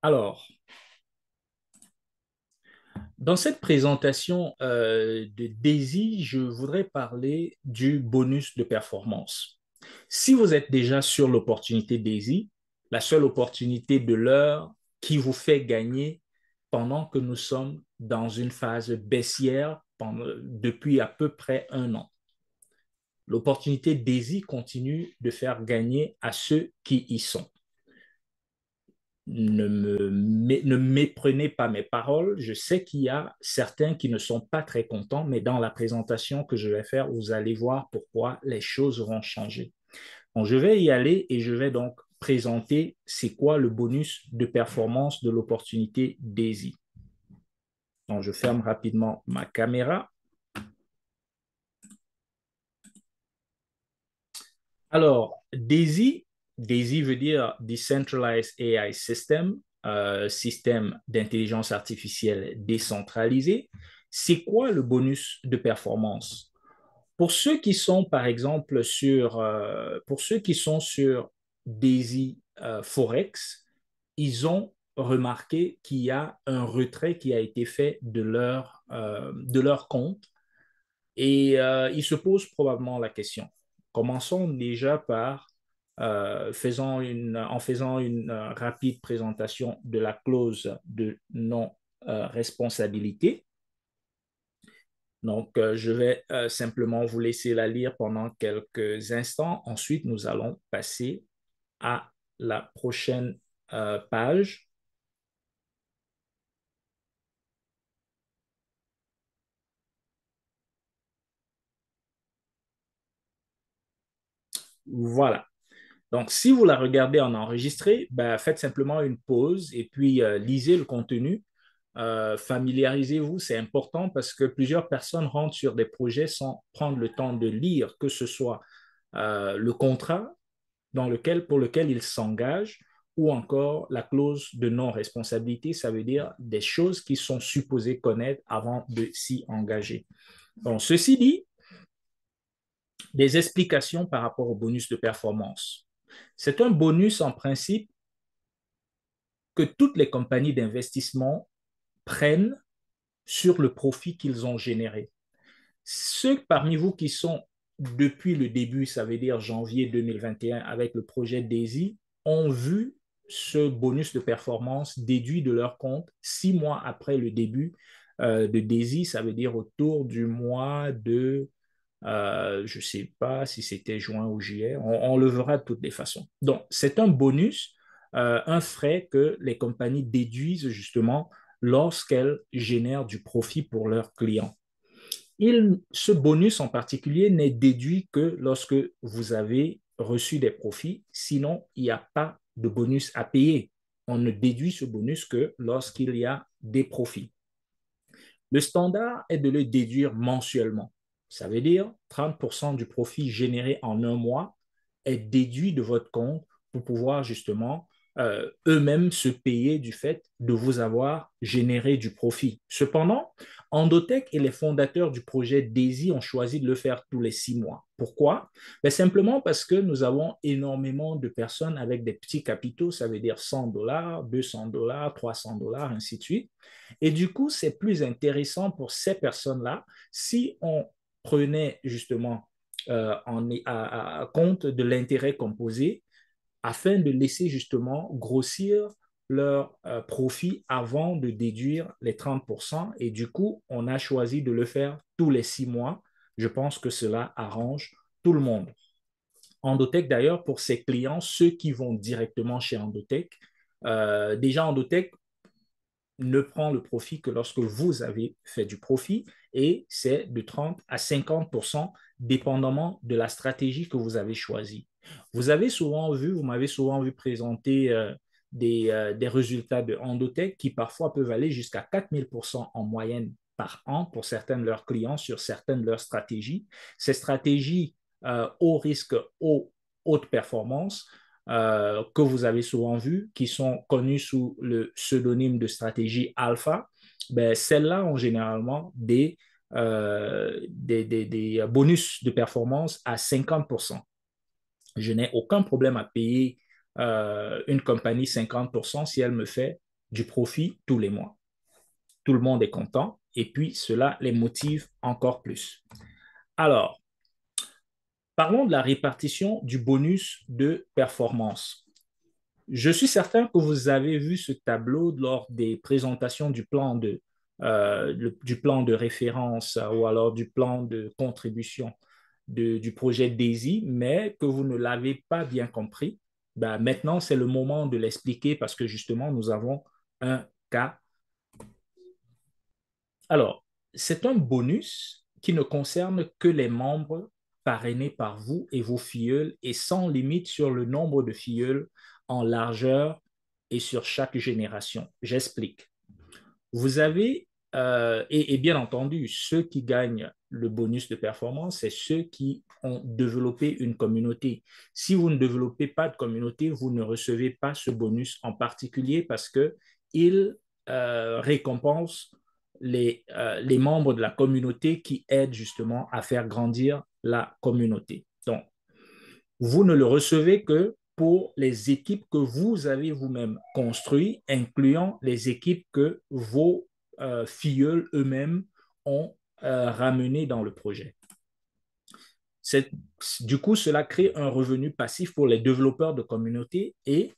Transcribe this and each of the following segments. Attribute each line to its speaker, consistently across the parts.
Speaker 1: Alors, dans cette présentation de Daisy, je voudrais parler du bonus de performance. Si vous êtes déjà sur l'opportunité Daisy, la seule opportunité de l'heure qui vous fait gagner pendant que nous sommes dans une phase baissière depuis à peu près un an. L'opportunité Daisy continue de faire gagner à ceux qui y sont. Ne méprenez pas mes paroles. Je sais qu'il y a certains qui ne sont pas très contents, mais dans la présentation que je vais faire, vous allez voir pourquoi les choses vont changer. Donc, je vais y aller et je vais donc présenter c'est quoi le bonus de performance de l'opportunité Daisy. Donc, je ferme rapidement ma caméra. Alors, Daisy veut dire Decentralized AI System, système d'intelligence artificielle décentralisé. C'est quoi le bonus de performance? Pour ceux qui sont, par exemple, pour ceux qui sont sur Daisy Forex, ils ont remarqué qu'il y a un retrait qui a été fait de leur compte et ils se posent probablement la question. Commençons déjà par en faisant une rapide présentation de la clause de non-responsabilité. Donc, je vais simplement vous laisser la lire pendant quelques instants. Ensuite, nous allons passer à la prochaine page. Voilà. Donc, si vous la regardez en enregistré, ben, faites simplement une pause et puis lisez le contenu. Familiarisez-vous, c'est important parce que plusieurs personnes rentrent sur des projets sans prendre le temps de lire, que ce soit le contrat pour lequel ils s'engagent ou encore la clause de non-responsabilité, ça veut dire des choses qu'ils sont supposés connaître avant de s'y engager. Donc, ceci dit, des explications par rapport au bonus de performance. C'est un bonus en principe que toutes les compagnies d'investissement prennent sur le profit qu'ils ont généré. Ceux parmi vous qui sont depuis le début, ça veut dire janvier 2021, avec le projet DAISY, ont vu ce bonus de performance déduit de leur compte 6 mois après le début de DAISY, ça veut dire autour du mois de je ne sais pas si c'était juin ou juillet, on le verra de toutes les façons. Donc, c'est un bonus, un frais que les compagnies déduisent justement lorsqu'elles génèrent du profit pour leurs clients. Ce bonus en particulier n'est déduit que lorsque vous avez reçu des profits, sinon il n'y a pas de bonus à payer. On ne déduit ce bonus que lorsqu'il y a des profits. Le standard est de le déduire mensuellement. Ça veut dire 30% du profit généré en un mois est déduit de votre compte pour pouvoir justement eux-mêmes se payer du fait de vous avoir généré du profit. Cependant, Endotech et les fondateurs du projet Daisy ont choisi de le faire tous les 6 mois. Pourquoi? Ben simplement parce que nous avons énormément de personnes avec des petits capitaux, ça veut dire $100, $200, $300, ainsi de suite. Et du coup, c'est plus intéressant pour ces personnes-là si on prenait justement à compte de l'intérêt composé afin de laisser justement grossir leur profit avant de déduire les 30%. Et du coup, on a choisi de le faire tous les 6 mois. Je pense que cela arrange tout le monde. Endotech, d'ailleurs, pour ses clients, ceux qui vont directement chez Endotech, déjà Endotech ne prend le profit que lorsque vous avez fait du profit et c'est de 30 à 50% dépendamment de la stratégie que vous avez choisie. Vous m'avez souvent vu présenter des résultats de Endotech qui parfois peuvent aller jusqu'à 4000% en moyenne par an pour certains de leurs clients sur certaines de leurs stratégies. Ces stratégies haut risque, haute performance que vous avez souvent vues, qui sont connues sous le pseudonyme de stratégie alpha, ben, celles-là ont généralement des bonus de performance à 50%. Je n'ai aucun problème à payer une compagnie 50% si elle me fait du profit tous les mois. Tout le monde est content et puis cela les motive encore plus. Alors, parlons de la répartition du bonus de performance. Je suis certain que vous avez vu ce tableau lors des présentations du plan de référence ou alors du plan de contribution du projet DAISY, mais que vous ne l'avez pas bien compris. Ben, maintenant, c'est le moment de l'expliquer parce que justement, nous avons un cas. Alors, c'est un bonus qui ne concerne que les membres parrainés par vous et vos filleuls et sans limite sur le nombre de filleuls en largeur et sur chaque génération. J'explique. Vous avez, et bien entendu, ceux qui gagnent le bonus de performance, c'est ceux qui ont développé une communauté. Si vous ne développez pas de communauté, vous ne recevez pas ce bonus en particulier parce qu'il récompense les membres de la communauté qui aident justement à faire grandir la communauté. Donc, vous ne le recevez que pour les équipes que vous avez vous-même construites, incluant les équipes que vos filleuls eux-mêmes ont ramenées dans le projet. Du coup, cela crée un revenu passif pour les développeurs de communauté et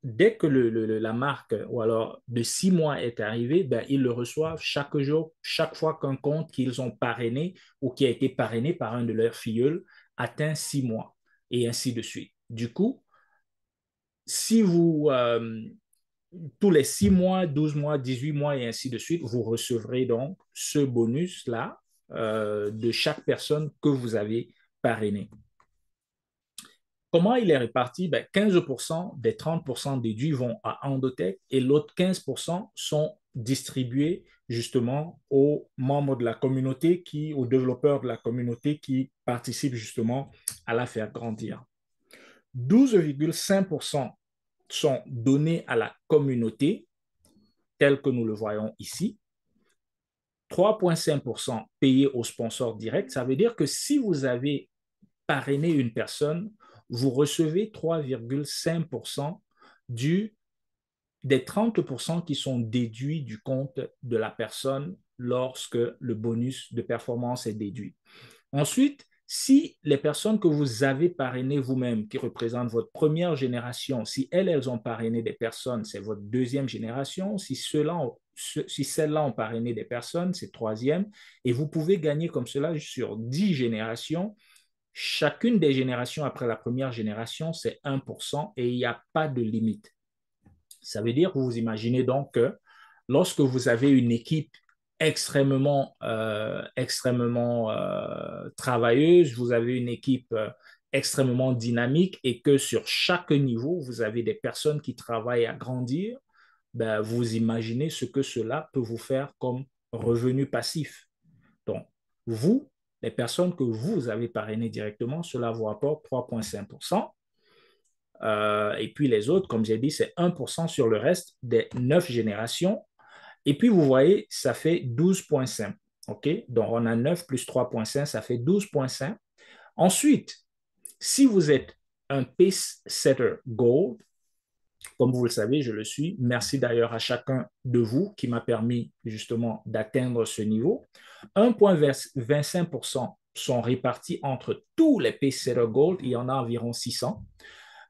Speaker 1: dès que la marque ou alors de 6 mois est arrivée, ben, ils le reçoivent chaque jour, chaque fois qu'un compte qu'ils ont parrainé ou qui a été parrainé par un de leurs filleuls atteint 6 mois et ainsi de suite. Du coup, si vous, tous les 6 mois, 12 mois, 18 mois et ainsi de suite, vous recevrez donc ce bonus-là de chaque personne que vous avez parrainé. Comment il est réparti? Ben, 15% des 30% déduits vont à Endotech et l'autre 15% sont distribués justement aux membres de la communauté, aux développeurs de la communauté qui participent justement à la faire grandir. 12,5% sont donnés à la communauté, tel que nous le voyons ici. 3,5% payés aux sponsors directs. Ça veut dire que si vous avez parrainé une personne, vous recevez 3,5% des 30% qui sont déduits du compte de la personne lorsque le bonus de performance est déduit. Ensuite, si les personnes que vous avez parrainées vous-même, qui représentent votre première génération, si elles ont parrainé des personnes, c'est votre deuxième génération. Si celles-là ont parrainé des personnes, c'est troisième. Et vous pouvez gagner comme cela sur 10 générations. Chacune des générations après la première génération, c'est 1% et il n'y a pas de limite. Ça veut dire que vous imaginez donc que lorsque vous avez une équipe extrêmement travailleuse, vous avez une équipe extrêmement dynamique et que sur chaque niveau, vous avez des personnes qui travaillent à grandir, ben, vous imaginez ce que cela peut vous faire comme revenu passif. Donc, vous, les personnes que vous avez parrainées directement, cela vous apporte 3,5%. Et puis les autres, comme j'ai dit, c'est 1% sur le reste des 9 générations. Et puis, vous voyez, ça fait 12,5. OK? Donc, on a 9 plus 3,5, ça fait 12,5. Ensuite, si vous êtes un Pace Setter Gold, comme vous le savez, je le suis. Merci d'ailleurs à chacun de vous qui m'a permis justement d'atteindre ce niveau. 1,25% sont répartis entre tous les Pace Setter Gold. Il y en a environ 600.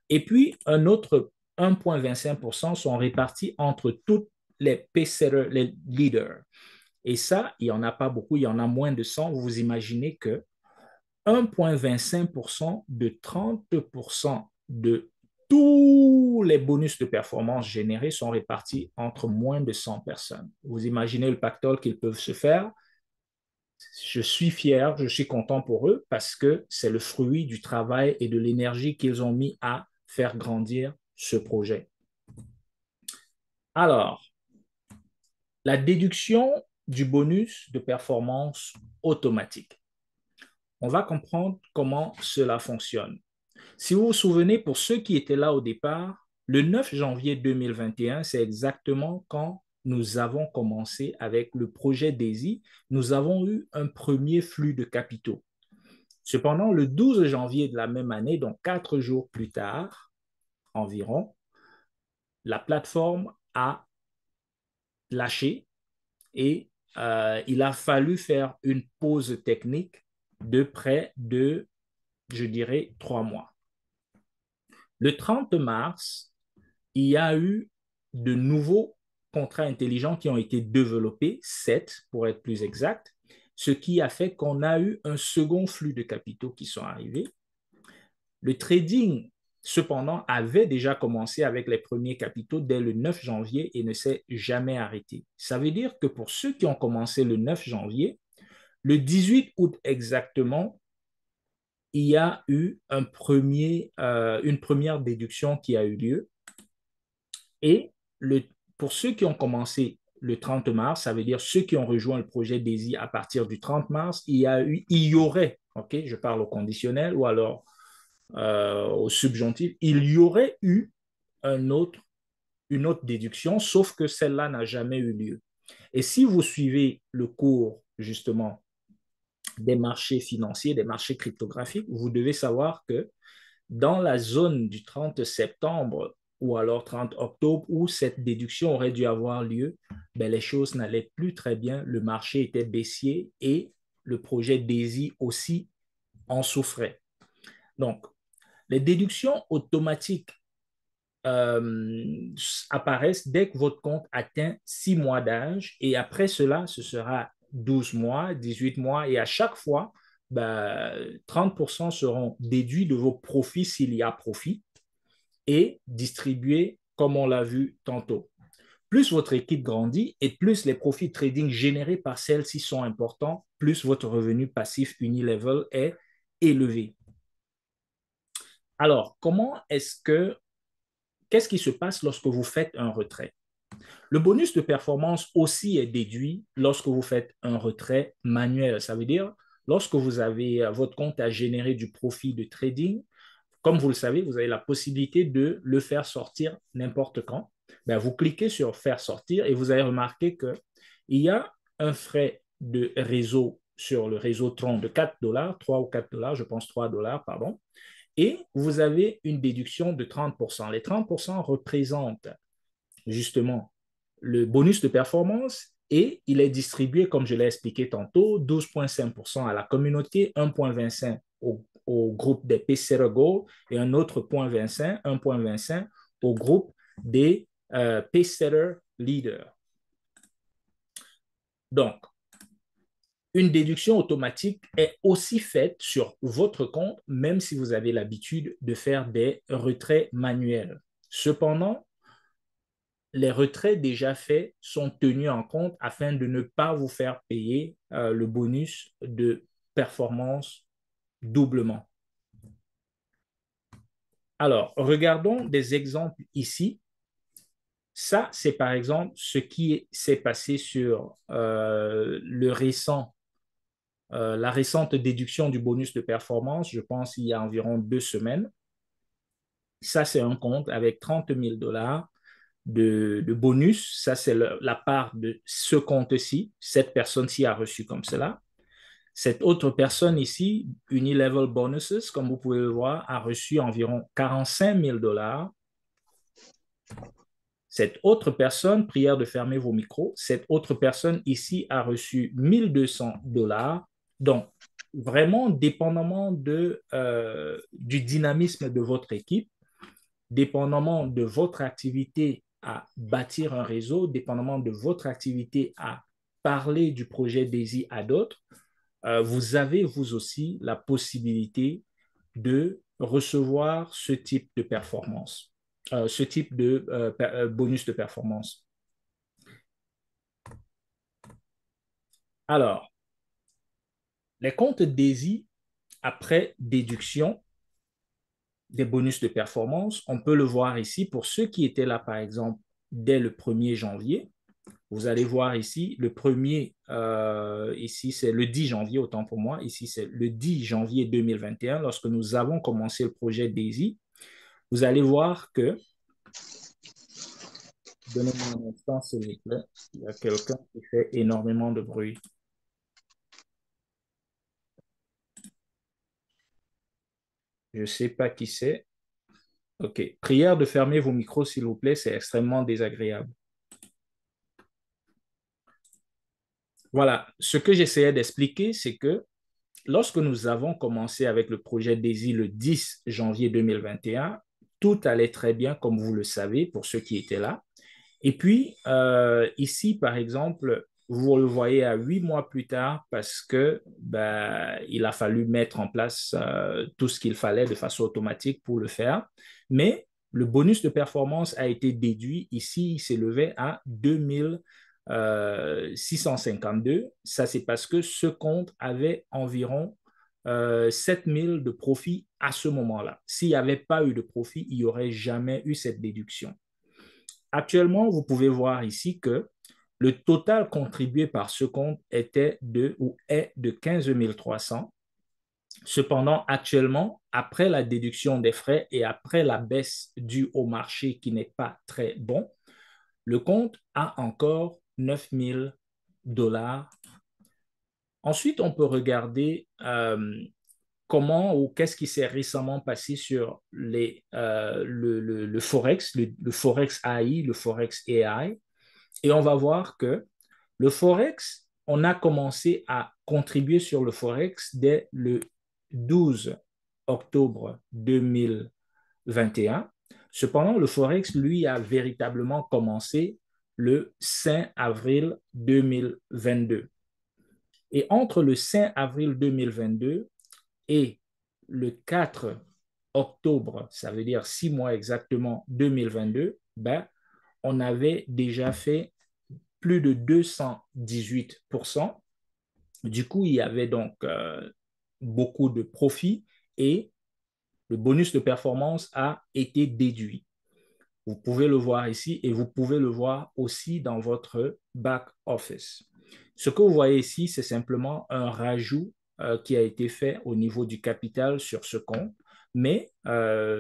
Speaker 1: Et puis, un autre 1,25% sont répartis entre tous les Pace-setters, les leaders. Et ça, il n'y en a pas beaucoup, il y en a moins de 100. Vous imaginez que 1,25% de 30% de tous les bonus de performance générés sont répartis entre moins de 100 personnes. Vous imaginez le pactole qu'ils peuvent se faire. Je suis fier, je suis content pour eux parce que c'est le fruit du travail et de l'énergie qu'ils ont mis à faire grandir ce projet. Alors, la déduction du bonus de performance automatique. On va comprendre comment cela fonctionne. Si vous vous souvenez, pour ceux qui étaient là au départ, le 9 janvier 2021, c'est exactement quand nous avons commencé avec le projet DAISY. Nous avons eu un premier flux de capitaux. Cependant, le 12 janvier de la même année, donc 4 jours plus tard environ, la plateforme a lâché et il a fallu faire une pause technique de près de, je dirais, 3 mois. Le 30 mars, il y a eu de nouveaux contrats intelligents qui ont été développés, 7 pour être plus exact, ce qui a fait qu'on a eu un second flux de capitaux qui sont arrivés. Le trading, cependant, avait déjà commencé avec les premiers capitaux dès le 9 janvier et ne s'est jamais arrêté. Ça veut dire que pour ceux qui ont commencé le 9 janvier, le 18 août exactement, il y a eu une première déduction qui a eu lieu. Et pour ceux qui ont commencé le 30 mars, ça veut dire ceux qui ont rejoint le projet DAISY à partir du 30 mars, il y aurait, ok, je parle au conditionnel ou alors au subjonctif, il y aurait eu une autre déduction, sauf que celle-là n'a jamais eu lieu. Et si vous suivez le cours, justement, des marchés financiers, des marchés cryptographiques, vous devez savoir que dans la zone du 30 septembre ou alors 30 octobre où cette déduction aurait dû avoir lieu, ben les choses n'allaient plus très bien, le marché était baissier et le projet DAISY aussi en souffrait. Donc, les déductions automatiques apparaissent dès que votre compte atteint 6 mois d'âge et après cela, ce sera 12 mois, 18 mois et à chaque fois, ben, 30% seront déduits de vos profits s'il y a profit et distribués comme on l'a vu tantôt. Plus votre équipe grandit et plus les profits trading générés par celle-ci sont importants, plus votre revenu passif unilevel est élevé. Alors, qu'est-ce qui se passe lorsque vous faites un retrait? Le bonus de performance aussi est déduit lorsque vous faites un retrait manuel. Ça veut dire, lorsque vous avez votre compte à générer du profit de trading, comme vous le savez, vous avez la possibilité de le faire sortir n'importe quand. Ben, vous cliquez sur faire sortir et vous allez remarquer qu'il y a un frais de réseau sur le réseau Tron de 4 dollars, 3 ou 4 dollars, je pense 3 dollars, pardon, et vous avez une déduction de 30%. Les 30% représentent justement le bonus de performance et il est distribué, comme je l'ai expliqué tantôt, 12,5% à la communauté, 1,25% au groupe des Pacesetter Gold et un autre 1,25% au groupe des Pacesetter Leaders. Donc, une déduction automatique est aussi faite sur votre compte, même si vous avez l'habitude de faire des retraits manuels. Cependant, les retraits déjà faits sont tenus en compte afin de ne pas vous faire payer le bonus de performance doublement. Alors, regardons des exemples ici. Ça, c'est par exemple ce qui s'est passé sur la récente déduction du bonus de performance, je pense il y a environ 2 semaines. Ça, c'est un compte avec 30 000 dollars de bonus. Ça, c'est la part de ce compte-ci. Cette personne-ci a reçu comme cela. Cette autre personne ici, Unilevel Bonuses, comme vous pouvez le voir, a reçu environ 45 000 dollars. Cette autre personne, prière de fermer vos micros, cette autre personne ici a reçu 1200 dollars. Donc, vraiment, dépendamment du dynamisme de votre équipe, dépendamment de votre activité à bâtir un réseau, dépendamment de votre activité à parler du projet DAISY à d'autres, vous avez vous aussi la possibilité de recevoir ce type de performance, ce type de bonus de performance. Alors, les comptes DAISY, après déduction des bonus de performance, on peut le voir ici pour ceux qui étaient là, par exemple, dès le 1er janvier. Vous allez voir ici, le premier, ici c'est le 10 janvier, autant pour moi, ici c'est le 10 janvier 2021, lorsque nous avons commencé le projet DAISY. Vous allez voir que, donnez-moi un instant s'il vous plaît, il y a quelqu'un qui fait énormément de bruit. Je ne sais pas qui c'est. OK. Prière de fermer vos micros, s'il vous plaît, c'est extrêmement désagréable. Voilà, ce que j'essayais d'expliquer, c'est que lorsque nous avons commencé avec le projet DAISY le 10 janvier 2021, tout allait très bien, comme vous le savez, pour ceux qui étaient là. Et puis, ici, par exemple, vous le voyez à 8 mois plus tard parce que il a fallu mettre en place tout ce qu'il fallait de façon automatique pour le faire. Mais le bonus de performance a été déduit. Ici, il s'élevait à 2652. Ça, c'est parce que ce compte avait environ 7000 de profit à ce moment-là. S'il n'y avait pas eu de profit, il n'y aurait jamais eu cette déduction. Actuellement, vous pouvez voir ici que le total contribué par ce compte était de ou est de 15 300. Cependant, actuellement, après la déduction des frais et après la baisse due au marché qui n'est pas très bon, le compte a encore 9 000 $. Ensuite, on peut regarder comment ou qu'est-ce qui s'est récemment passé sur le Forex, le Forex AI, le Forex AI. Et on va voir que le Forex, on a commencé à contribuer sur le Forex dès le 12 octobre 2021. Cependant, le Forex, lui, a véritablement commencé le 5 avril 2022. Et entre le 5 avril 2022 et le 4 octobre, ça veut dire 6 mois exactement, 2022, on avait déjà fait plus de 218%. Du coup, il y avait donc beaucoup de profits et le bonus de performance a été déduit. Vous pouvez le voir ici et vous pouvez le voir aussi dans votre back office. Ce que vous voyez ici, c'est simplement un rajout qui a été fait au niveau du capital sur ce compte. Mais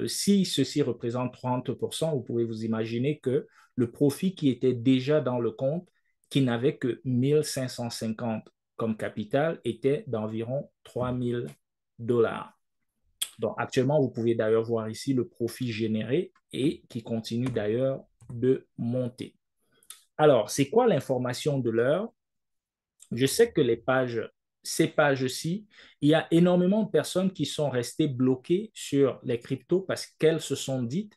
Speaker 1: si ceci représente 30%, vous pouvez vous imaginer que le profit qui était déjà dans le compte, qui n'avait que 1550 comme capital, était d'environ 3000 $. Donc, actuellement, vous pouvez d'ailleurs voir ici le profit généré et qui continue d'ailleurs de monter. Alors, c'est quoi l'information de l'heure? Je sais que ces pages-ci, il y a énormément de personnes qui sont restées bloquées sur les cryptos parce qu'elles se sont dites,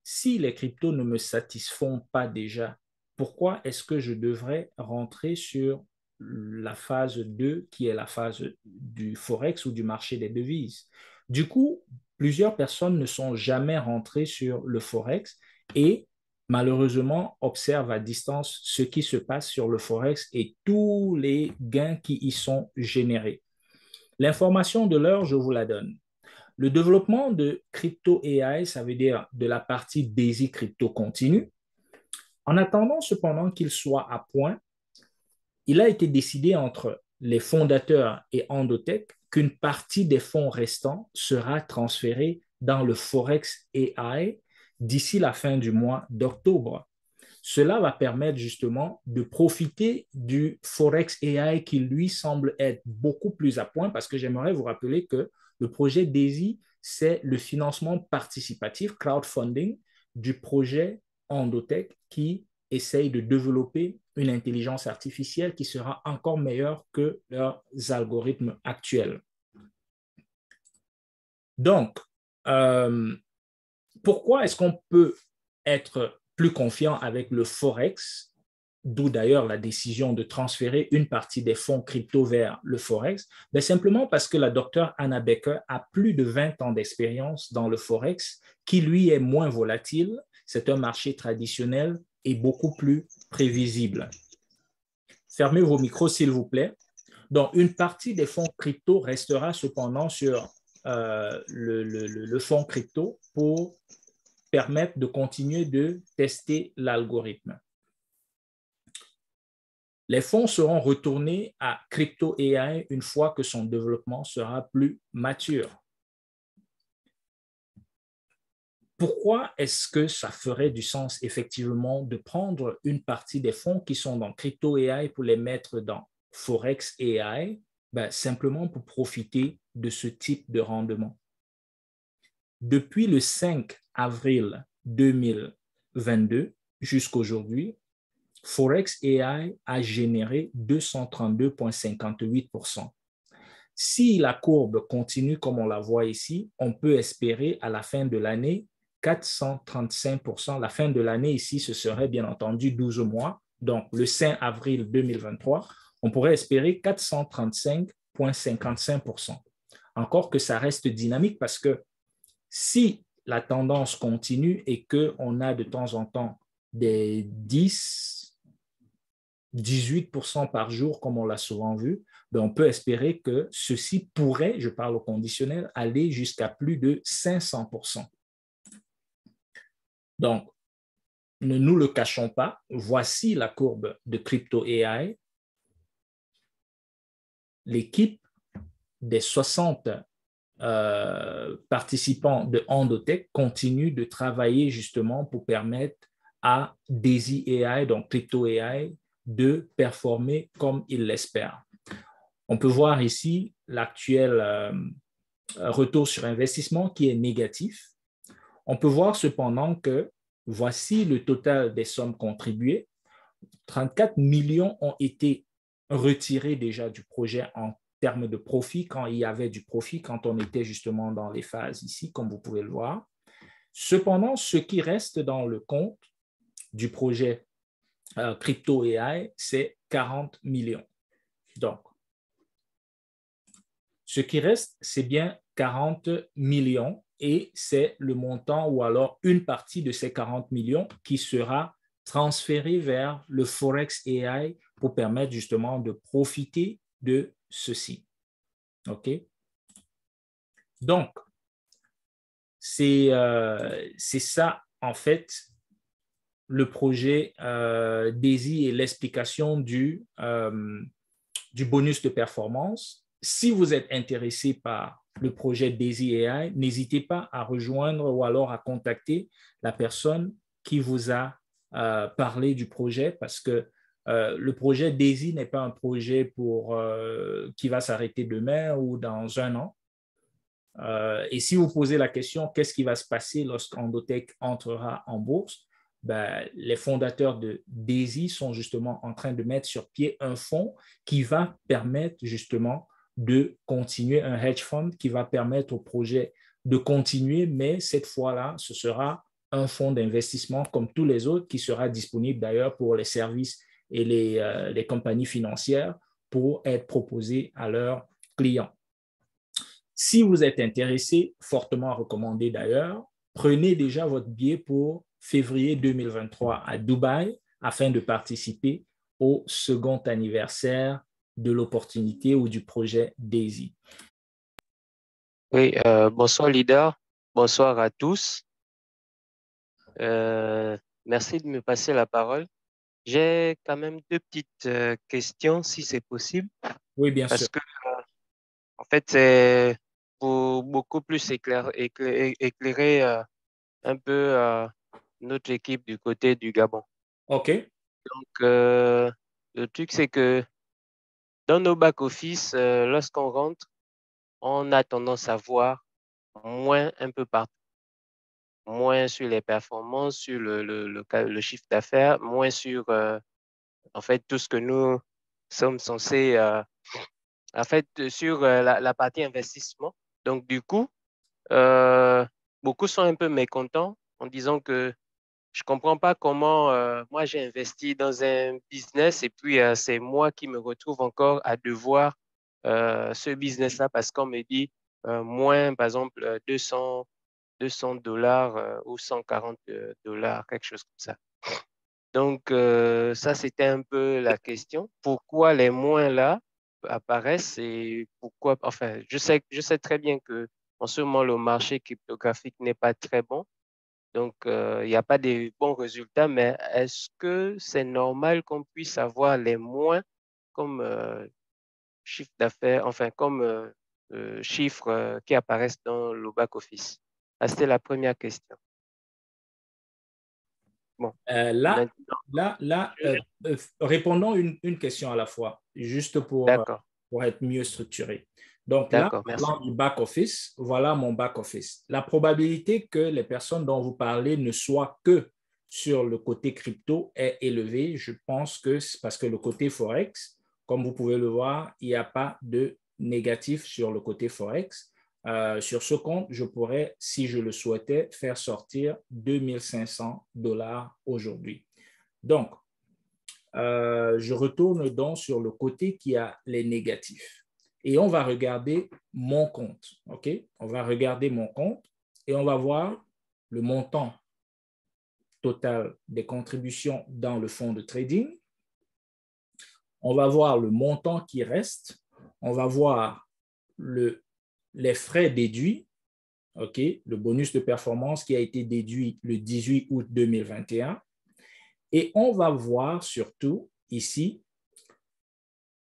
Speaker 1: si les cryptos ne me satisfont pas déjà, pourquoi est-ce que je devrais rentrer sur la phase 2, qui est la phase du Forex ou du marché des devises? Du coup, plusieurs personnes ne sont jamais rentrées sur le Forex et malheureusement observent à distance ce qui se passe sur le Forex et tous les gains qui y sont générés. L'information de l'heure, je vous la donne. Le développement de crypto AI, ça veut dire de la partie DAISY crypto continue. En attendant cependant qu'il soit à point, il a été décidé entre les fondateurs et Endotech qu'une partie des fonds restants sera transférée dans le Forex AI d'ici la fin du mois d'octobre. Cela va permettre justement de profiter du Forex AI qui, lui, semble être beaucoup plus à point parce que j'aimerais vous rappeler que le projet DAISY, c'est le financement participatif, crowdfunding, du projet Endotech qui essaye de développer une intelligence artificielle qui sera encore meilleure que leurs algorithmes actuels. Donc, euh, pourquoi est-ce qu'on peut être plus confiant avec le Forex, d'où d'ailleurs la décision de transférer une partie des fonds crypto vers le Forex? Ben simplement parce que la docteure Anna Becker a plus de 20 ans d'expérience dans le Forex, qui lui est moins volatile. C'est un marché traditionnel et beaucoup plus prévisible. Fermez vos micros, s'il vous plaît. Donc, une partie des fonds crypto restera cependant sur le fonds crypto pour permettre de continuer de tester l'algorithme. Les fonds seront retournés à Crypto AI une fois que son développement sera plus mature. Pourquoi est-ce que ça ferait du sens effectivement de prendre une partie des fonds qui sont dans Crypto AI pour les mettre dans Forex AI? Ben, simplement pour profiter de ce type de rendement. Depuis le 5 avril 2022 jusqu'à aujourd'hui, Forex AI a généré 232,58%. Si la courbe continue comme on la voit ici, on peut espérer à la fin de l'année 435%. La fin de l'année ici, ce serait bien entendu 12 mois. Donc, le 5 avril 2023, on pourrait espérer 435,55%. Encore que ça reste dynamique parce que si la tendance continue et qu'on a de temps en temps des 10, 18% par jour, comme on l'a souvent vu, ben on peut espérer que ceci pourrait, je parle au conditionnel, aller jusqu'à plus de 500%. Donc, ne nous le cachons pas, voici la courbe de Crypto AI. L'équipe des 60 participants de Endotech continue de travailler justement pour permettre à Daisy AI, donc Crypto AI, de performer comme il l'espère. On peut voir ici l'actuel retour sur investissement qui est négatif. On peut voir cependant que voici le total des sommes contribuées. 34 millions ont été retirés déjà du projet en termes de profit, quand il y avait du profit, quand on était justement dans les phases ici, comme vous pouvez le voir. Cependant, ce qui reste dans le compte du projet Crypto AI, c'est 40 millions. Donc, ce qui reste, c'est bien 40 millions et c'est le montant ou alors une partie de ces 40 millions qui sera transférée vers le Forex AI pour permettre justement de profiter de ceci. OK? Donc, c'est ça, en fait, le projet DAISY et l'explication du bonus de performance. Si vous êtes intéressé par le projet DAISY AI, n'hésitez pas à rejoindre ou alors à contacter la personne qui vous a parlé du projet parce que le projet DAISY n'est pas un projet qui va s'arrêter demain ou dans un an. Et si vous posez la question, qu'est-ce qui va se passer lorsqu'Endotech entrera en bourse? Ben, les fondateurs de DAISY sont justement en train de mettre sur pied un fonds qui va permettre justement de continuer, un hedge fund qui va permettre au projet de continuer, mais cette fois-là, ce sera un fonds d'investissement comme tous les autres qui sera disponible d'ailleurs pour les services et les compagnies financières pour être proposés à leurs clients. Si vous êtes intéressé, fortement recommandé d'ailleurs, prenez déjà votre billet pour février 2023 à Dubaï afin de participer au second anniversaire de l'opportunité ou du projet DAISY.
Speaker 2: Oui, bonsoir leader, bonsoir à tous. Merci de me passer la parole. J'ai quand même deux petites questions, si c'est possible,
Speaker 1: Oui, bien sûr.
Speaker 2: parce que en fait, c'est pour beaucoup plus éclairer un peu notre équipe du côté du Gabon.
Speaker 1: OK.
Speaker 2: Donc, le truc, c'est que dans nos back-office, lorsqu'on rentre, on a tendance à voir moins un peu partout. Moins sur les performances, sur le chiffre d'affaires, moins sur en fait tout ce que nous sommes censés, en fait sur la partie investissement. Donc du coup, beaucoup sont un peu mécontents en disant que je comprends pas comment moi j'ai investi dans un business et puis c'est moi qui me retrouve encore à devoir ce business-là parce qu'on me dit moins, par exemple, 200 $ ou 140 $, quelque chose comme ça. Donc, ça, c'était un peu la question. Pourquoi les moins là apparaissent et pourquoi, enfin, je sais très bien que en ce moment, le marché cryptographique n'est pas très bon. Donc, il n'y a pas de bons résultats, mais est-ce que c'est normal qu'on puisse avoir les moins comme chiffre d'affaires, enfin, comme chiffres qui apparaissent dans le back-office? Ah, c'était la première question. Bon,
Speaker 1: Là,
Speaker 2: maintenant,
Speaker 1: là, là
Speaker 2: je-
Speaker 1: répondons une question à la fois, juste
Speaker 2: d'accord,
Speaker 1: pour être mieux structuré. Donc là,
Speaker 2: d'accord, merci.
Speaker 1: parlant du back-office, voilà mon back-office. La probabilité que les personnes dont vous parlez ne soient que sur le côté crypto est élevé. Je pense que c'est parce que le côté Forex, comme vous pouvez le voir, il n'y a pas de négatif sur le côté Forex. Sur ce compte, je pourrais, si je le souhaitais, faire sortir 2500 $ aujourd'hui. Donc, je retourne donc sur le côté qui a les négatifs. Et on va regarder mon compte. OK? On va regarder mon compte et on va voir le montant total des contributions dans le fonds de trading. On va voir le montant qui reste. On va voir les frais déduits. OK? Le bonus de performance qui a été déduit le 18 août 2021. Et on va voir surtout ici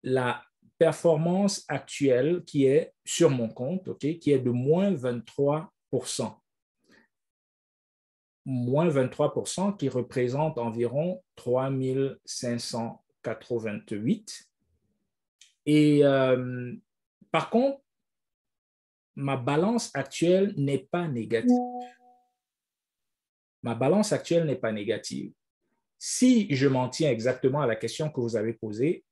Speaker 1: la performance actuelle qui est sur mon compte, okay, qui est de moins 23%. Moins 23% qui représente environ 3 588. Et par contre, ma balance actuelle n'est pas négative. Ma balance actuelle n'est pas négative. Si je m'en tiens exactement à la question que vous avez posée,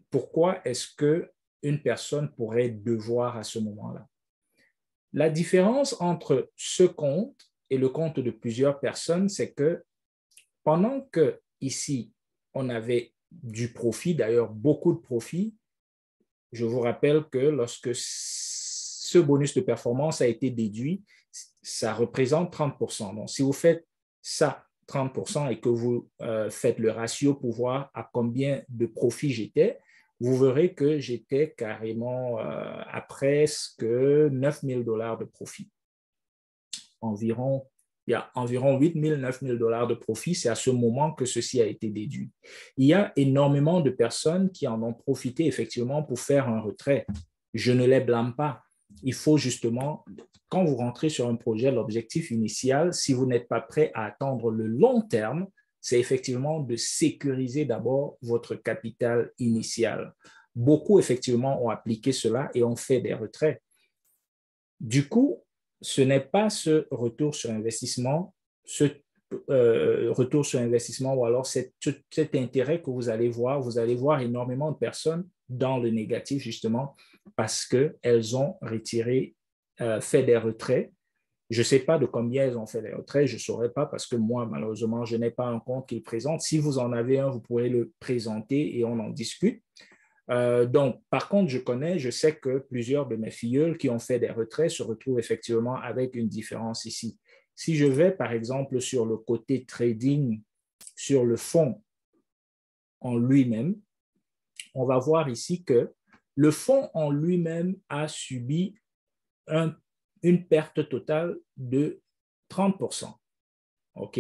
Speaker 1: pourquoi est-ce qu'une personne pourrait devoir à ce moment-là? La différence entre ce compte et le compte de plusieurs personnes, c'est que pendant que ici, on avait du profit, d'ailleurs beaucoup de profit, je vous rappelle que lorsque ce bonus de performance a été déduit, ça représente 30%. Donc, si vous faites ça, 30%, et que vous faites le ratio pour voir à combien de profit j'étais, vous verrez que j'étais carrément à presque 9 000 $ de profit. Il y a environ 8 000, 9 000 $ de profit. C'est à ce moment que ceci a été déduit. Il y a énormément de personnes qui en ont profité effectivement pour faire un retrait. Je ne les blâme pas. Il faut justement, quand vous rentrez sur un projet, l'objectif initial, si vous n'êtes pas prêt à attendre le long terme, c'est effectivement de sécuriser d'abord votre capital initial. Beaucoup, effectivement, ont appliqué cela et ont fait des retraits. Du coup, ce n'est pas ce retour sur investissement, retour sur investissement ou alors cet intérêt que vous allez voir énormément de personnes dans le négatif justement parce qu'elles ont retiré, fait des retraits. Je ne sais pas de combien elles ont fait les retraits, je ne saurais pas parce que moi, malheureusement, je n'ai pas un compte qu'ils présentent. Si vous en avez un, vous pourrez le présenter et on en discute. Donc, par contre, je sais que plusieurs de mes filleuls qui ont fait des retraits se retrouvent effectivement avec une différence ici. Si je vais, par exemple, sur le côté trading, sur le fonds en lui-même, on va voir ici que le fonds en lui-même a subi une perte totale de 30%. OK?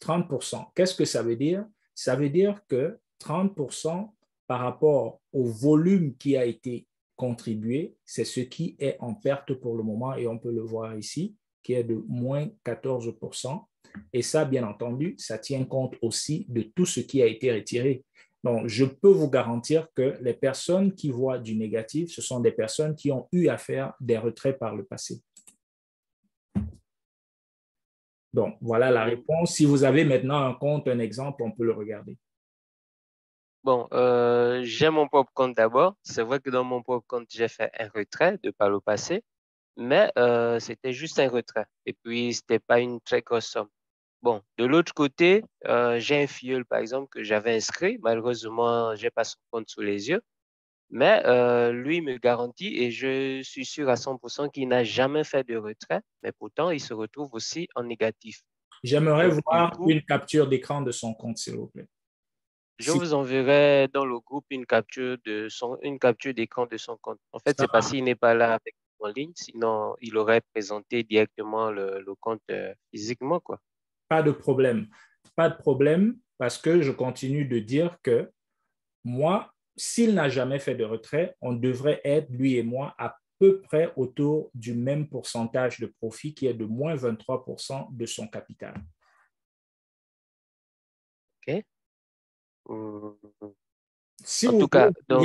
Speaker 1: 30%. Qu'est-ce que ça veut dire? Ça veut dire que 30% par rapport au volume qui a été contribué, c'est ce qui est en perte pour le moment et on peut le voir ici, qui est de moins 14%. Et ça, bien entendu, ça tient compte aussi de tout ce qui a été retiré. Donc, je peux vous garantir que les personnes qui voient du négatif, ce sont des personnes qui ont eu à faire des retraits par le passé. Donc, voilà la réponse. Si vous avez maintenant un compte, un exemple, on peut le regarder.
Speaker 2: Bon, j'ai mon propre compte d'abord. C'est vrai que dans mon propre compte, j'ai fait un retrait de par le passé, mais c'était juste un retrait. Et puis, c'était pas une très grosse somme. Bon, de l'autre côté, j'ai un filleul, par exemple, que j'avais inscrit. Malheureusement, j'ai pas son compte sous les yeux. Mais lui me garantit et je suis sûr à 100% qu'il n'a jamais fait de retrait. Mais pourtant, il se retrouve aussi en négatif.
Speaker 1: J'aimerais
Speaker 2: Donc, du
Speaker 1: voir
Speaker 2: coup,
Speaker 1: une capture d'écran de son compte, s'il vous plaît.
Speaker 2: je
Speaker 1: Si
Speaker 2: vous enverrai dans le groupe une capture d'écran de son compte. En fait,
Speaker 1: ça
Speaker 2: c'est parce qu'il n'est pas là avec nous en ligne, sinon il aurait présenté directement le compte physiquement, quoi.
Speaker 1: pas de problème. Pas de problème parce que je continue de dire que moi, s'il n'a jamais fait de retrait, on devrait être, lui et moi, à peu près autour du même pourcentage de profit qui est de moins 23% de son capital.
Speaker 2: OK? Hum,
Speaker 1: Si
Speaker 2: En
Speaker 1: vous
Speaker 2: tout
Speaker 1: voulez,
Speaker 2: cas, donc,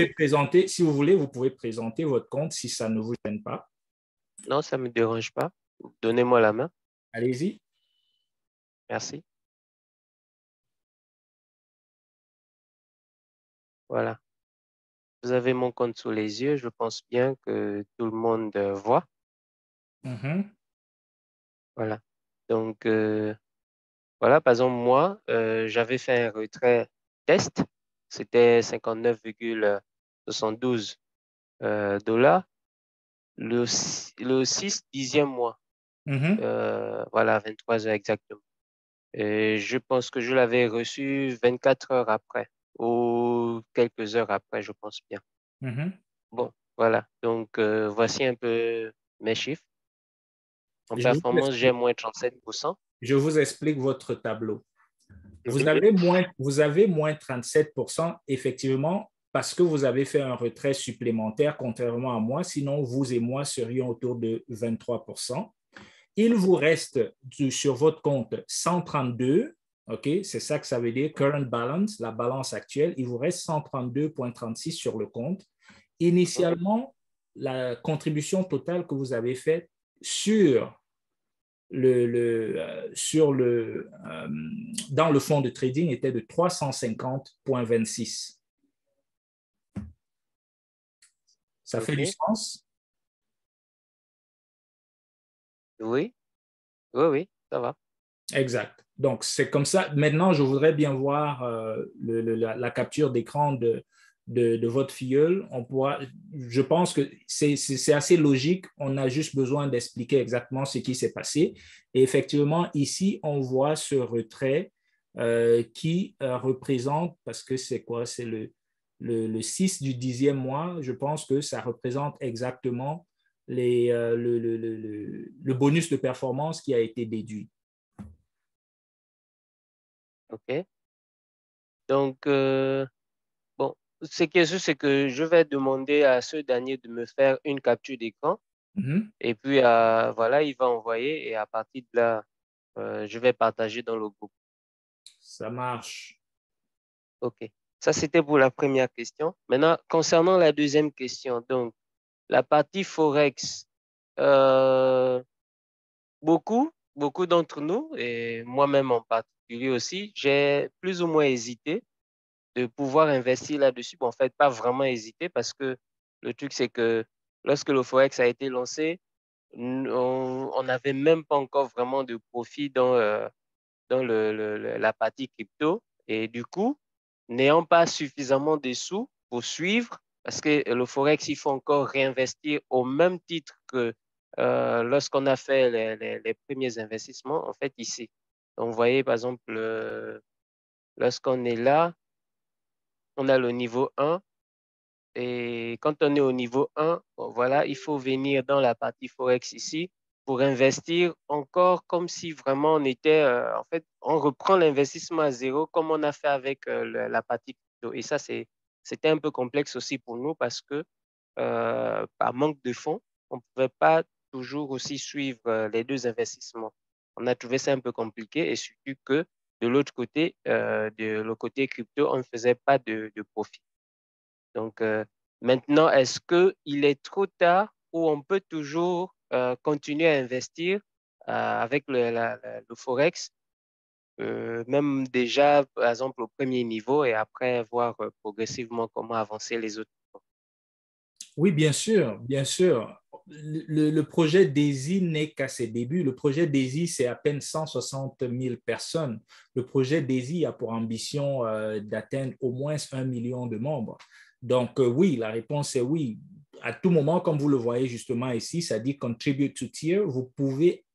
Speaker 1: vous pouvez présenter votre compte si ça ne vous gêne pas.
Speaker 2: non, ça ne me dérange pas. Donnez-moi la main.
Speaker 1: Allez-y.
Speaker 2: Merci. Voilà. Vous avez mon compte sous les yeux. Je pense bien que tout le monde voit.
Speaker 1: Mhm,
Speaker 2: Voilà. Donc, voilà, par exemple, moi, j'avais fait un retrait test. C'était 59,72 dollars. Le 6 10e mois.
Speaker 1: mhm,
Speaker 2: Voilà, 23 heures exactement. Et je pense que je l'avais reçu 24 heures après ou quelques heures après, je pense bien.
Speaker 1: mhm.
Speaker 2: Bon, voilà. Donc, voici un peu mes chiffres. En
Speaker 1: Je vous
Speaker 2: performance, j'ai
Speaker 1: explique,
Speaker 2: moins 37%.
Speaker 1: je vous explique votre tableau.
Speaker 2: Mhm.
Speaker 1: Vous avez moins 37%, effectivement, parce que vous avez fait un retrait supplémentaire, contrairement à moi. Sinon, vous et moi serions autour de 23%. Il vous reste sur votre compte 132, OK? C'est ça que ça veut dire, current balance, la balance actuelle. Il vous reste 132,36 sur le compte.
Speaker 2: Mhm.
Speaker 1: Initialement, la contribution totale que vous avez faite sur dans le fonds de trading était de 350,26. Ça fait du
Speaker 2: OK.
Speaker 1: sens?
Speaker 2: Oui, oui, oui, ça va.
Speaker 1: Exact. Donc, c'est comme ça. Maintenant, je voudrais bien voir la capture d'écran de votre filleul. Je pense que c'est assez logique. On a juste besoin d'expliquer exactement ce qui s'est passé. Et effectivement, ici, on voit ce retrait qui représente, parce que c'est quoi? C'est le 6 du 10e mois. Je pense que ça représente exactement le bonus de performance qui a été déduit.
Speaker 2: OK. Donc, bon, ce qui est sûr, c'est que je vais demander à ce dernier de me faire une capture d'écran.
Speaker 1: Mhm.
Speaker 2: Et puis, voilà, il va envoyer. Et à partir de là, je vais partager dans le groupe.
Speaker 1: Ça marche.
Speaker 2: OK. Ça, c'était pour la première question. Maintenant, concernant la deuxième question, donc, la partie Forex, euh, beaucoup d'entre nous, et moi-même en particulier aussi, j'ai plus ou moins hésité de pouvoir investir là-dessus. Bon, en fait, pas vraiment hésité parce que le truc, c'est que lorsque le Forex a été lancé, on n'avait même pas encore vraiment de profit dans la partie crypto. Et du coup, n'ayant pas suffisamment de sous pour suivre, parce que le Forex, il faut encore réinvestir au même titre que lorsqu'on a fait les premiers investissements, en fait, ici. Donc, vous voyez, par exemple, lorsqu'on est là, on a le niveau 1. Et quand on est au niveau 1, bon, voilà, il faut venir dans la partie Forex ici pour investir encore comme si vraiment on était, en fait, on reprend l'investissement à zéro comme on a fait avec la partie crypto. Et ça, c'était un peu complexe aussi pour nous parce que par manque de fonds, on ne pouvait pas toujours aussi suivre les deux investissements. On a trouvé ça un peu compliqué et surtout que de l'autre côté, de le côté crypto, on ne faisait pas de profit. Donc, maintenant, est-ce qu'il est trop tard ou on peut toujours continuer à investir avec le Forex, même déjà, par exemple, au premier niveau et après voir progressivement comment avancer les autres niveaux?
Speaker 1: Oui, bien sûr, bien sûr. Le projet DAISY n'est qu'à ses débuts. Le projet DAISY, c'est à peine 160 000 personnes. Le projet DAISY a pour ambition d'atteindre au moins 1 million de membres. Donc, oui, la réponse est oui. À tout moment, comme vous le voyez justement ici, ça dit Contribute to Tier. Vous pouvez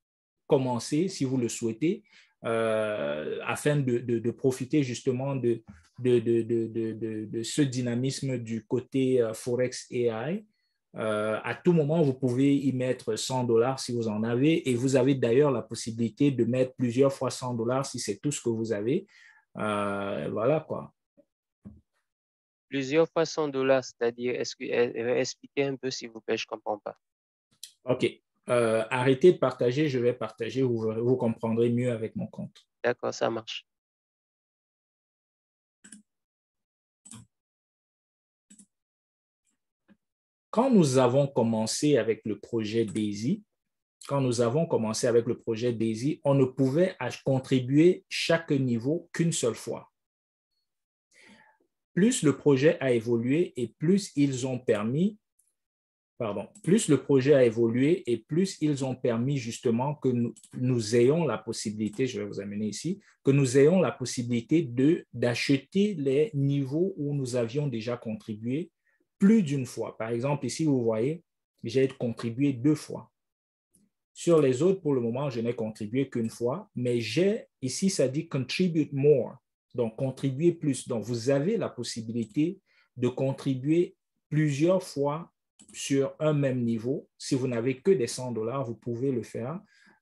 Speaker 1: commencer, si vous le souhaitez, afin de profiter justement de ce dynamisme du côté Forex AI. À tout moment, vous pouvez y mettre 100 dollars si vous en avez, et vous avez d'ailleurs la possibilité de mettre plusieurs fois 100 dollars si c'est tout ce que vous avez. Voilà quoi.
Speaker 2: Plusieurs fois 100 dollars, c'est-à-dire, expliquez un peu s'il vous plaît, je ne comprends pas.
Speaker 1: OK. Arrêtez de partager, je vais partager, vous comprendrez mieux avec mon compte.
Speaker 2: D'accord, ça marche.
Speaker 1: Quand nous avons commencé avec le projet DAISY, on ne pouvait contribuer chaque niveau qu'une seule fois. plus le projet a évolué et plus ils ont permis, plus le projet a évolué et plus ils ont permis justement que nous ayons la possibilité, je vais vous amener ici, que nous ayons la possibilité d'acheter les niveaux où nous avions déjà contribué plus d'une fois. Par exemple, ici, vous voyez, j'ai contribué 2 fois. Sur les autres, pour le moment, je n'ai contribué qu'une fois, mais ici, ça dit contribute more, donc contribuer plus. Donc, vous avez la possibilité de contribuer plusieurs fois sur un même niveau. Si vous n'avez que des $100, vous pouvez le faire.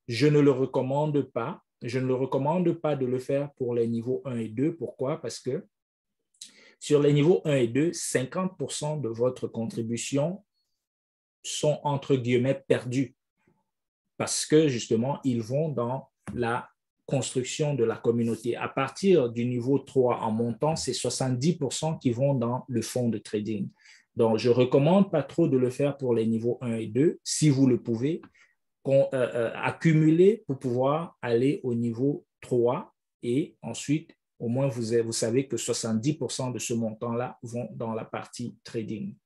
Speaker 1: Je ne le recommande pas. Je ne le recommande pas de le faire pour les niveaux 1 et 2. Pourquoi? Parce que sur les niveaux 1 et 2, 50% de votre contribution sont entre guillemets perdus parce que justement, ils vont dans la construction de la communauté. À partir du niveau 3 en montant, c'est 70% qui vont dans le fonds de trading. Donc, je ne recommande pas trop de le faire pour les niveaux 1 et 2, si vous le pouvez, accumuler pour pouvoir aller au niveau 3 et ensuite, au moins, vous savez que 70% de ce montant-là vont dans la partie trading.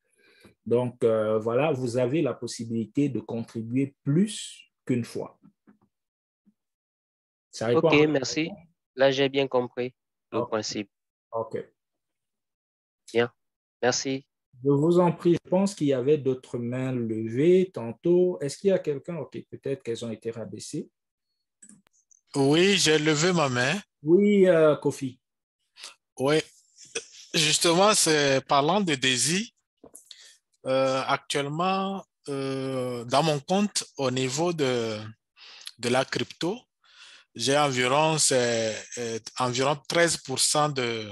Speaker 1: Donc, voilà, vous avez la possibilité de contribuer plus qu'une fois. Ça répond
Speaker 2: OK,
Speaker 1: à...
Speaker 2: merci. Là, j'ai bien compris le
Speaker 1: OK.
Speaker 2: principe.
Speaker 1: OK.
Speaker 2: Bien. Merci.
Speaker 1: Je vous en prie, je pense qu'il y avait d'autres mains levées tantôt. Est-ce qu'il y a quelqu'un? OK, peut-être qu'elles ont été rabaissées.
Speaker 3: Oui, j'ai levé ma main.
Speaker 1: Oui, Kofi.
Speaker 3: Oui, justement, c'est parlant de Daisy. Actuellement, dans mon compte, au niveau de la crypto, j'ai environ 13% de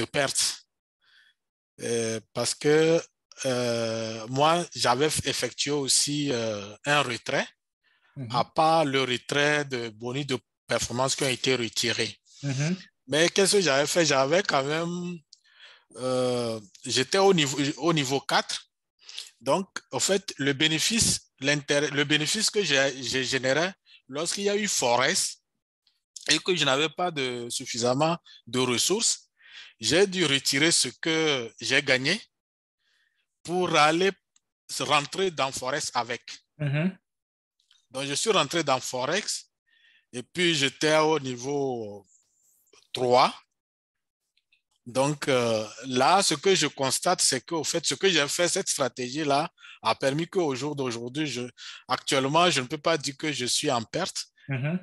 Speaker 3: pertes. Parce que moi, j'avais effectué aussi un retrait, à part le retrait de bonus de performance qui ont été retirés. Mais qu'est-ce que j'avais fait? J'avais quand même, j'étais au niveau 4. Donc, en fait, le bénéfice que j'ai généré lorsqu'il y a eu Forex et que je n'avais pas suffisamment de ressources, j'ai dû retirer ce que j'ai gagné pour aller rentrer dans Forex avec. Donc, je suis rentré dans Forex et puis j'étais au niveau 3. Donc là, ce que je constate, c'est qu'au fait, ce que j'ai fait, cette stratégie-là a permis qu'au jour d'aujourd'hui, actuellement, je ne peux pas dire que je suis en perte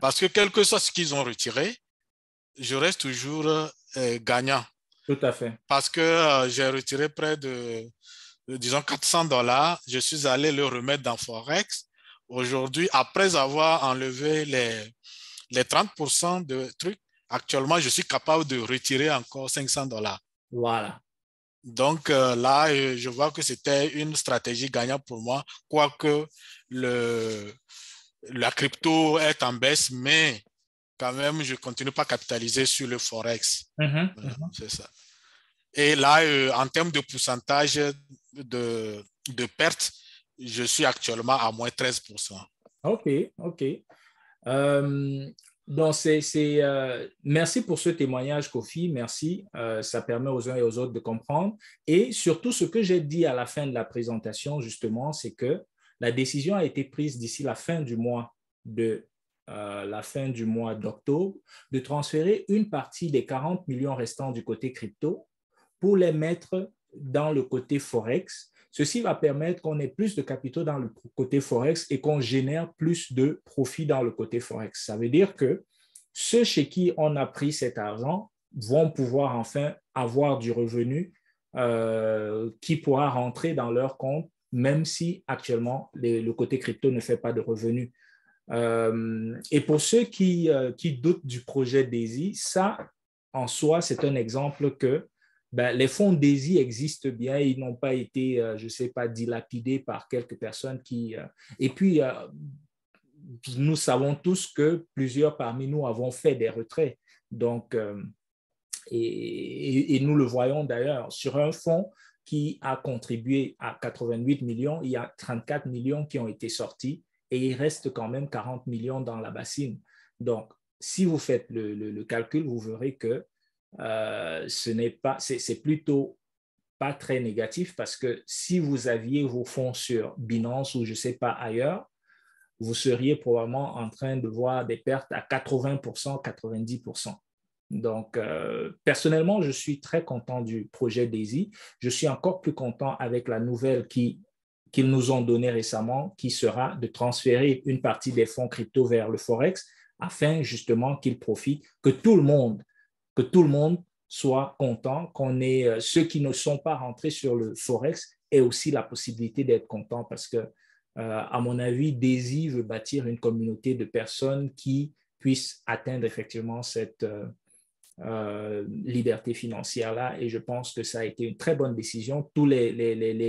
Speaker 3: parce que quel que soit ce qu'ils ont retiré, je reste toujours gagnant.
Speaker 1: Tout à fait.
Speaker 3: Parce que j'ai retiré près disons, $400. Je suis allé le remettre dans Forex. Aujourd'hui, après avoir enlevé les 30% de trucs, actuellement, je suis capable de retirer encore $500.
Speaker 1: Voilà.
Speaker 3: Donc là, je vois que c'était une stratégie gagnante pour moi, quoique la crypto est en baisse, mais quand même, je ne continue pas à capitaliser sur le Forex. C'est ça. Et là, en termes de pourcentage de pertes, je suis actuellement à moins 13%.
Speaker 1: OK, OK. Donc, merci pour ce témoignage, Kofi. Merci. Ça permet aux uns et aux autres de comprendre. Et surtout, ce que j'ai dit à la fin de la présentation, justement, c'est que la décision a été prise d'ici la fin du mois d'octobre de transférer une partie des 40 millions restants du côté crypto pour les mettre dans le côté Forex. Ceci va permettre qu'on ait plus de capitaux dans le côté Forex et qu'on génère plus de profits dans le côté Forex. Ça veut dire que ceux chez qui on a pris cet argent vont pouvoir enfin avoir du revenu qui pourra rentrer dans leur compte, même si actuellement le côté crypto ne fait pas de revenus. Et pour ceux qui doutent du projet Daisy, ça, en soi, c'est un exemple que les fonds Daisy existent bien, ils n'ont pas été, je ne sais pas, dilapidés par quelques personnes qui... et puis, nous savons tous que plusieurs parmi nous avons fait des retraits. Donc, et nous le voyons d'ailleurs sur un fonds qui a contribué à 88 millions, il y a 34 millions qui ont été sortis et il reste quand même 40 millions dans la bassine. Donc, si vous faites le calcul, vous verrez que c'est plutôt pas très négatif parce que si vous aviez vos fonds sur Binance ou je ne sais pas ailleurs, vous seriez probablement en train de voir des pertes à 80%, 90%. Donc, personnellement, je suis très content du projet Daisy. Je suis encore plus content avec la nouvelle qu'ils nous ont donnée récemment, qui sera de transférer une partie des fonds crypto vers le Forex afin justement qu'ils profitent, que tout le monde soit content, qu'on ait ceux qui ne sont pas rentrés sur le Forex aient aussi la possibilité d'être contents parce que, à mon avis, Daisy veut bâtir une communauté de personnes qui puissent atteindre effectivement cette liberté financière-là. Et je pense que ça a été une très bonne décision. Tous les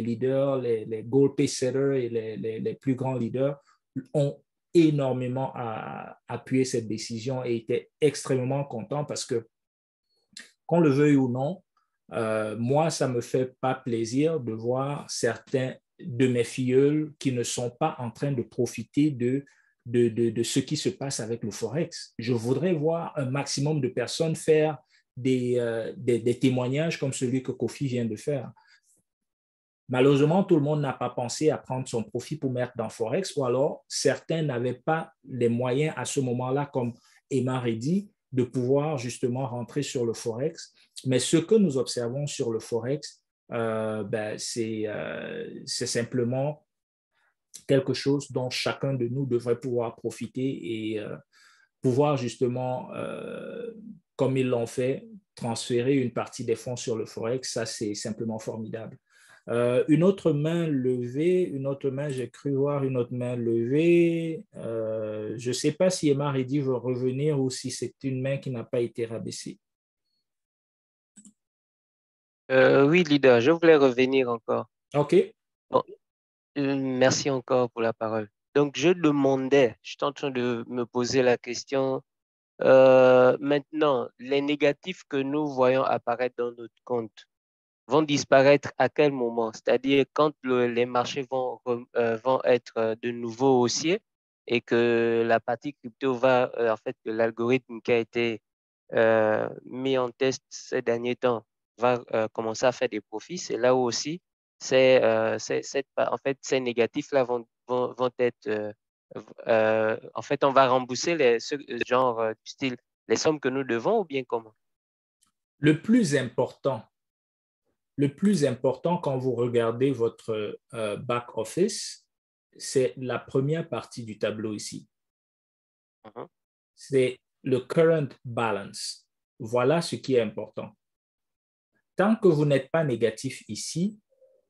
Speaker 1: leaders, les goal pay setters et les plus grands leaders ont énormément appuyé cette décision et étaient extrêmement contents parce que, qu'on le veuille ou non, moi, ça ne me fait pas plaisir de voir certains de mes filleuls qui ne sont pas en train de profiter de ce qui se passe avec le Forex. Je voudrais voir un maximum de personnes faire des témoignages comme celui que Kofi vient de faire. Malheureusement, tout le monde n'a pas pensé à prendre son profit pour mettre dans Forex, ou alors certains n'avaient pas les moyens à ce moment-là, comme Emma a dit, de pouvoir justement rentrer sur le Forex. Mais ce que nous observons sur le Forex, c'est simplement quelque chose dont chacun de nous devrait pouvoir profiter et pouvoir justement, comme ils l'ont fait, transférer une partie des fonds sur le Forex. Ça, c'est simplement formidable. Une autre main levée, j'ai cru voir une autre main levée. Je ne sais pas si Emma Reddy veut revenir ou si c'est une main qui n'a pas été rabaissée.
Speaker 2: Oui, leader, je voulais revenir encore.
Speaker 1: OK.
Speaker 2: Bon, merci encore pour la parole. Donc, je suis en train de me poser la question. Maintenant, les négatifs que nous voyons apparaître dans notre compte vont disparaître à quel moment? C'est-à-dire quand les marchés vont être de nouveau haussiers et que la partie crypto va, en fait, que l'algorithme qui a été mis en test ces derniers temps va commencer à faire des profits. C'est là où aussi en fait, ces négatifs-là vont être, en fait, on va rembourser ce genre du style, les sommes que nous devons ou bien comment?
Speaker 1: Le plus important quand vous regardez votre back-office, c'est la première partie du tableau ici. C'est le current balance. Voilà ce qui est important. Tant que vous n'êtes pas négatif ici,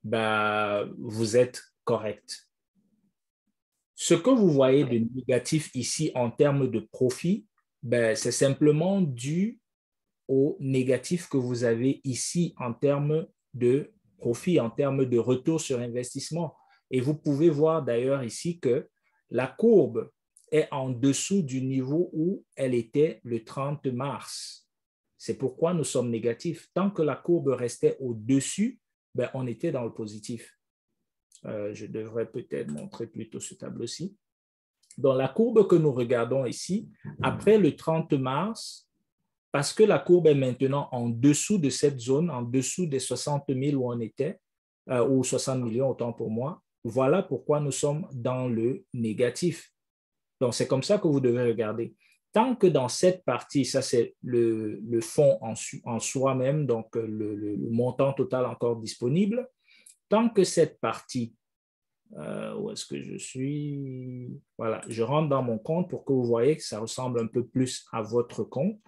Speaker 1: vous êtes correct. Ce que vous voyez de négatif ici en termes de profit, c'est simplement dû au négatif que vous avez ici en termes de profit, en termes de retour sur investissement. Et vous pouvez voir d'ailleurs ici que la courbe est en dessous du niveau où elle était le 30 mars. C'est pourquoi nous sommes négatifs. Tant que la courbe restait au-dessus, on était dans le positif. Je devrais peut-être montrer plutôt ce tableau-ci. Dans la courbe que nous regardons ici, après le 30 mars, parce que la courbe est maintenant en dessous de cette zone, en dessous des 60 000 où on était, ou 60 millions, autant pour moi, voilà pourquoi nous sommes dans le négatif. Donc, c'est comme ça que vous devez regarder. Tant que dans cette partie, ça c'est le fonds en soi-même, donc le montant total encore disponible, tant que cette partie, où est-ce que je suis? Voilà, je rentre dans mon compte pour que vous voyez que ça ressemble un peu plus à votre compte.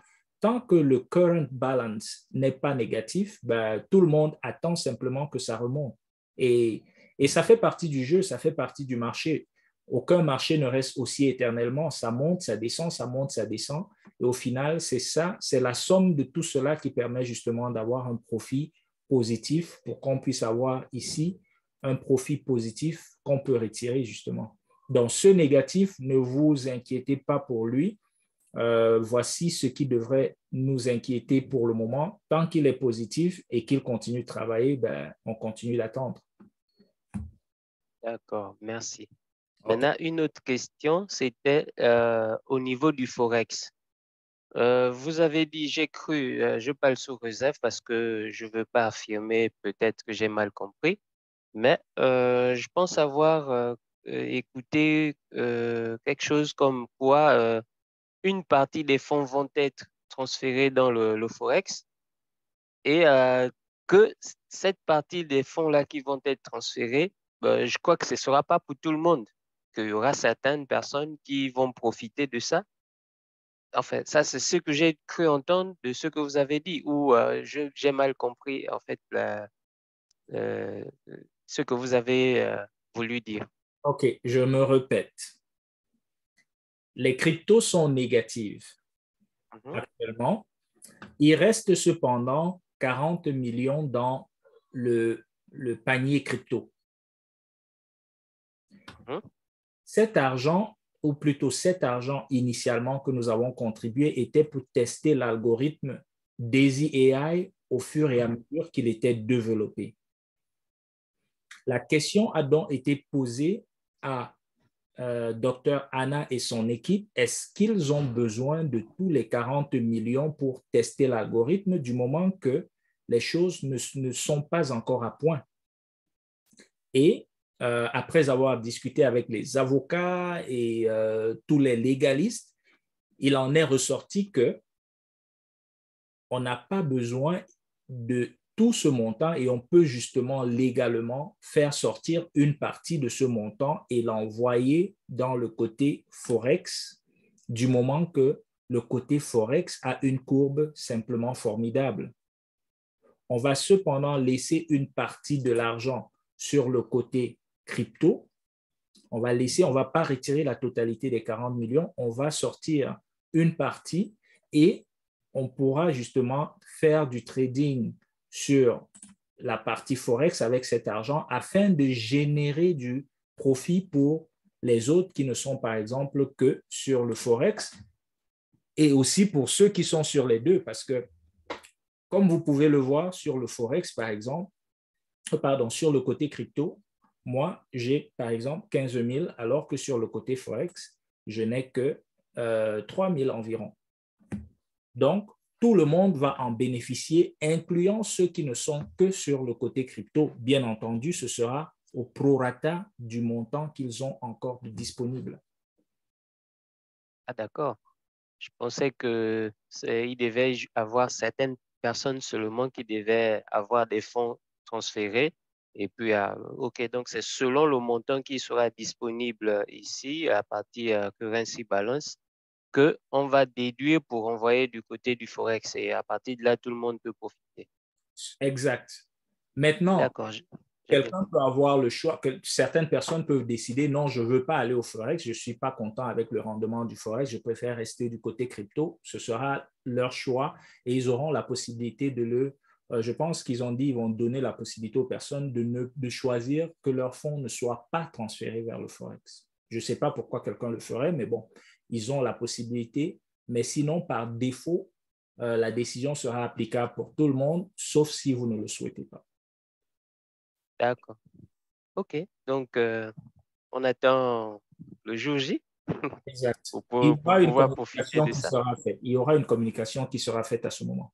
Speaker 1: Tant que le current balance n'est pas négatif, tout le monde attend simplement que ça remonte. Et ça fait partie du jeu, ça fait partie du marché. Aucun marché ne reste aussi éternellement. Ça monte, ça descend, ça monte, ça descend. Et au final, c'est ça, c'est la somme de tout cela qui permet justement d'avoir un profit positif pour qu'on puisse avoir ici un profit positif qu'on peut retirer justement. Donc, ce négatif, ne vous inquiétez pas pour lui. Voici ce qui devrait nous inquiéter pour le moment. Tant qu'il est positif et qu'il continue de travailler, on continue d'attendre.
Speaker 2: D'accord, merci.
Speaker 1: Okay.
Speaker 2: Maintenant, une autre question, c'était au niveau du Forex. Vous avez dit, j'ai cru, je parle sous réserve parce que je ne veux pas affirmer, peut-être que j'ai mal compris, mais je pense avoir écouté quelque chose comme quoi une partie des fonds vont être transférés dans le Forex et que cette partie des fonds-là qui vont être transférés, je crois que ce ne sera pas pour tout le monde, qu'il y aura certaines personnes qui vont profiter de ça. Enfin, ça, c'est ce que j'ai cru entendre de ce que vous avez dit, ou j'ai mal compris, en fait, euh, ce que vous avez voulu dire.
Speaker 1: OK, je me répète. Les cryptos sont négatives actuellement. Il reste cependant 40 millions dans le panier crypto. Cet argent, ou plutôt cet argent initialement que nous avons contribué, était pour tester l'algorithme Daisy AI au fur et à mesure qu'il était développé. La question a donc été posée à Dr. Anna et son équipe, est-ce qu'ils ont besoin de tous les 40 millions pour tester l'algorithme du moment que les choses ne sont pas encore à point? Et après avoir discuté avec les avocats et tous les légalistes, il en est ressorti que on n'a pas besoin de tout ce montant et on peut justement légalement faire sortir une partie de ce montant et l'envoyer dans le côté Forex du moment que le côté Forex a une courbe simplement formidable. On va cependant laisser une partie de l'argent sur le côté crypto. On ne va pas retirer la totalité des 40 millions, on va sortir une partie et on pourra justement faire du trading sur la partie Forex avec cet argent afin de générer du profit pour les autres qui ne sont par exemple que sur le Forex et aussi pour ceux qui sont sur les deux parce que comme vous pouvez le voir sur le Forex par exemple, sur le côté crypto, moi j'ai par exemple 15 000 alors que sur le côté Forex, je n'ai que 3 000 environ. Donc, tout le monde va en bénéficier, incluant ceux qui ne sont que sur le côté crypto. Bien entendu, ce sera au prorata du montant qu'ils ont encore disponible.
Speaker 2: Ah, d'accord. Je pensais que il devait y avoir certaines personnes seulement qui devaient avoir des fonds transférés. Et puis, OK, donc c'est selon le montant qui sera disponible ici, à partir currency balance, qu'on va déduire pour envoyer du côté du Forex. Et à partir de là, tout le monde peut profiter.
Speaker 1: Exact. Maintenant,
Speaker 2: D'accord.
Speaker 1: quelqu'un peut avoir le choix, que certaines personnes peuvent décider, non, je ne veux pas aller au Forex, je ne suis pas content avec le rendement du Forex, je préfère rester du côté crypto. Ce sera leur choix et ils auront la possibilité je pense qu'ils ont dit, ils vont donner la possibilité aux personnes de choisir que leurs fonds ne soient pas transférés vers le Forex. Je ne sais pas pourquoi quelqu'un le ferait, mais bon, ils ont la possibilité. Mais sinon, par défaut, la décision sera applicable pour tout le monde, sauf si vous ne le souhaitez pas.
Speaker 2: D'accord. OK. Donc, on attend le jour J
Speaker 1: Exact. Il y
Speaker 2: pour
Speaker 1: aura une
Speaker 2: pouvoir profiter
Speaker 1: communication
Speaker 2: de
Speaker 1: qui
Speaker 2: ça.
Speaker 1: sera faite. Il y aura une communication qui sera faite à ce moment.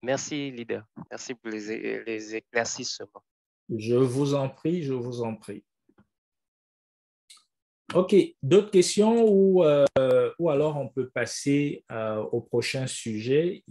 Speaker 2: Merci, leader. Merci pour les éclaircissements.
Speaker 1: Je vous en prie, je vous en prie. OK, d'autres questions ou alors on peut passer au prochain sujet.